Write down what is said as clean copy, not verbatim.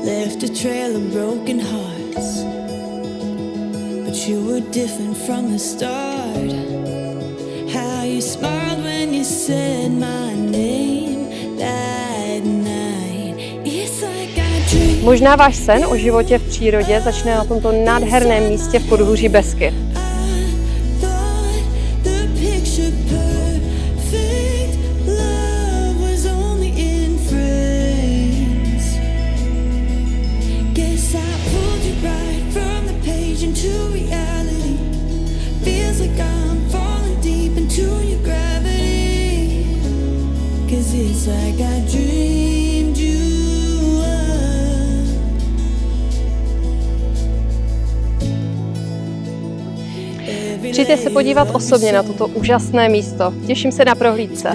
left a trail of broken hearts. But you were different from the start. How you smiled when you said my name that night. It's like I dreamed. Možná váš sen o životě v přírodě začne na tomto nádherném místě v podhůří Beskyd. It's like I dreamed you up. Přijďte se podívat osobně na toto úžasné místo. Těším se na prohlídce.